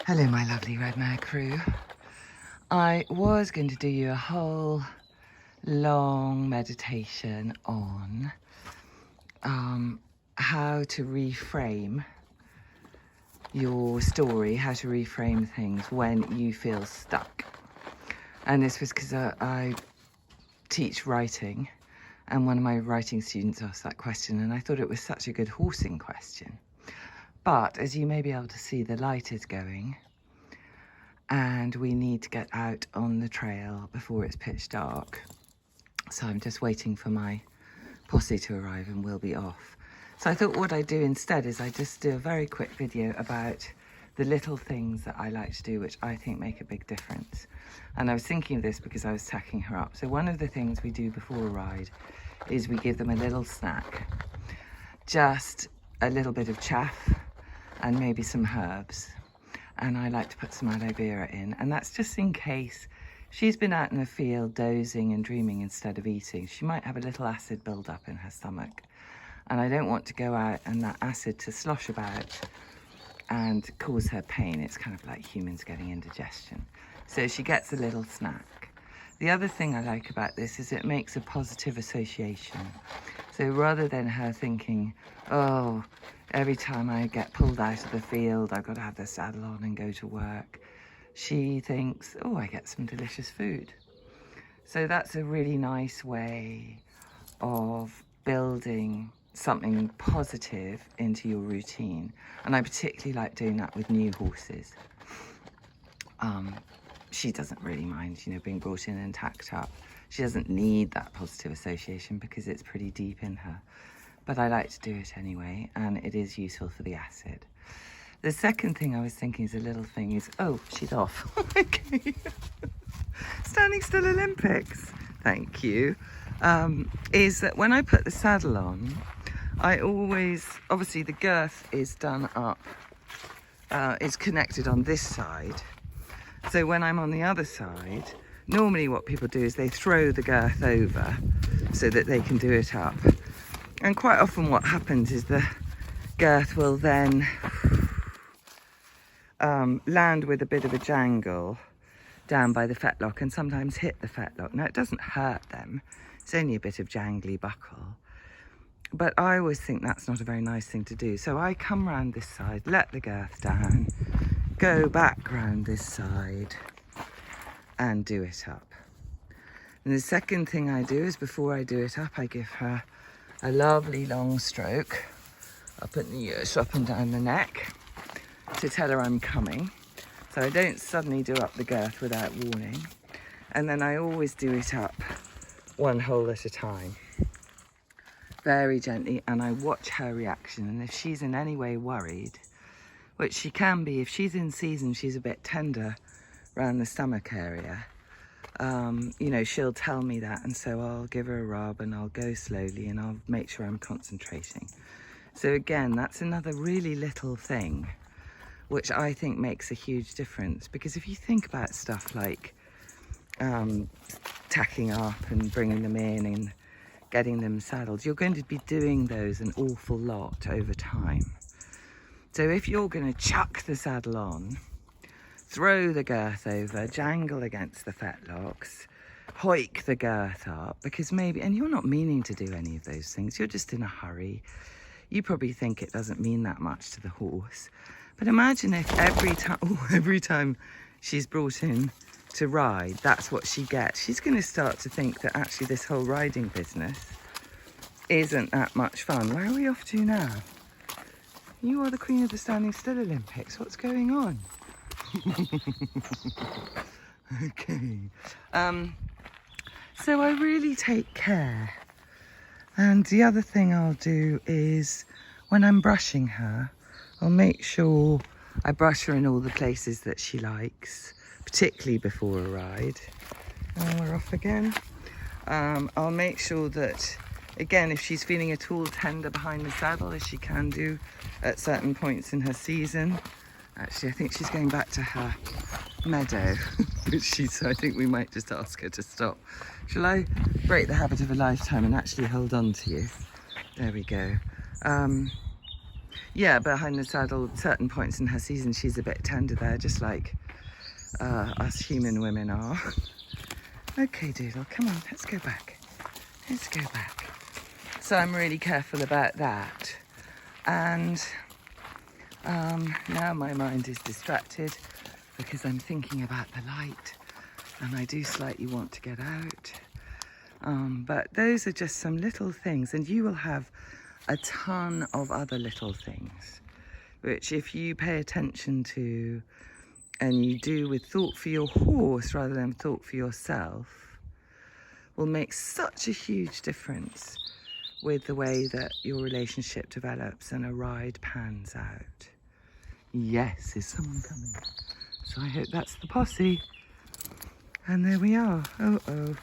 Hello, my lovely Red Mare crew. I was going to do you a whole long meditation on how to reframe your story, how to reframe things when you feel stuck. And this was because I teach writing, and one of my writing students asked that question, and I thought it was such a good horsing question. But as you may be able to see, the light is going and we need to get out on the trail before it's pitch dark. So I'm just waiting for my posse to arrive and we'll be off. So I thought what I'd do instead is I just do a very quick video about the little things that I like to do which I think make a big difference. And I was thinking of this because I was tacking her up. So one of the things we do before a ride is we give them a little snack. Just a little bit of chaff and maybe some herbs. And I like to put some aloe vera in, and that's just in case she's been out in the field dozing and dreaming instead of eating. She might have a little acid build up in her stomach, and I don't want to go out and that acid to slosh about and cause her pain. It's kind of like humans getting indigestion. So she gets a little snack. The other thing I like about this is it makes a positive association. So rather than her thinking, oh, every time I get pulled out of the field, I've got to have the saddle on and go to work, she thinks, oh, I get some delicious food. So that's a really nice way of building something positive into your routine. And I particularly like doing that with new horses. She doesn't really mind, being brought in and tacked up. She doesn't need that positive association because it's pretty deep in her. But I like to do it anyway, and it is useful for the acid. The second thing I was thinking is a little thing is, oh, she's off. Okay. Standing Still Olympics, thank you. Is that when I put the saddle on, I always, obviously the girth is done up, is connected on this side. So when I'm on the other side, normally what people do is they throw the girth over so that they can do it up. And quite often what happens is the girth will then land with a bit of a jangle down by the fetlock and sometimes hit the fetlock. Now, it doesn't hurt them. It's only a bit of jangly buckle. But I always think that's not a very nice thing to do. So I come round this side, let the girth down, go back round this side and do it up. And the second thing I do is before I do it up, I give her a lovely long stroke up in the ears, up and down the neck to tell her I'm coming. So I don't suddenly do up the girth without warning. And then I always do it up one hole at a time, very gently, and I watch her reaction. And if she's in any way worried, which she can be, if she's in season, she's a bit tender around the stomach area. She'll tell me that, and so I'll give her a rub and I'll go slowly and I'll make sure I'm concentrating. So again, that's another really little thing which I think makes a huge difference, because if you think about stuff like tacking up and bringing them in and getting them saddled, you're going to be doing those an awful lot over time. So if you're going to chuck the saddle on, throw the girth over, jangle against the fetlocks, hoik the girth up, because maybe, and you're not meaning to do any of those things, you're just in a hurry. You probably think it doesn't mean that much to the horse. But imagine if every time she's brought in to ride, that's what she gets. She's going to start to think that actually this whole riding business isn't that much fun. Where are we off to now? You are the Queen of the Standing Still Olympics. What's going on? Okay. So I really take care. And the other thing I'll do is when I'm brushing her, I'll make sure I brush her in all the places that she likes, particularly before a ride. And we're off again. I'll make sure that, again, if she's feeling at all tender behind the saddle, as she can do at certain points in her season. Actually, I think she's going back to her meadow, which I think we might just ask her to stop. Shall I break the habit of a lifetime and actually hold on to you? There we go. Yeah, behind the saddle, certain points in her season, she's a bit tender there, just like us human women are. Okay, Doodle, come on, let's go back. Let's go back. So I'm really careful about that. And now my mind is distracted because I'm thinking about the light, and I do slightly want to get out. But those are just some little things, and you will have a ton of other little things, which if you pay attention to and you do with thought for your horse rather than thought for yourself, will make such a huge difference with the way that your relationship develops and a ride pans out. Yes, is someone coming? So I hope that's the posse. And there we are. Oh.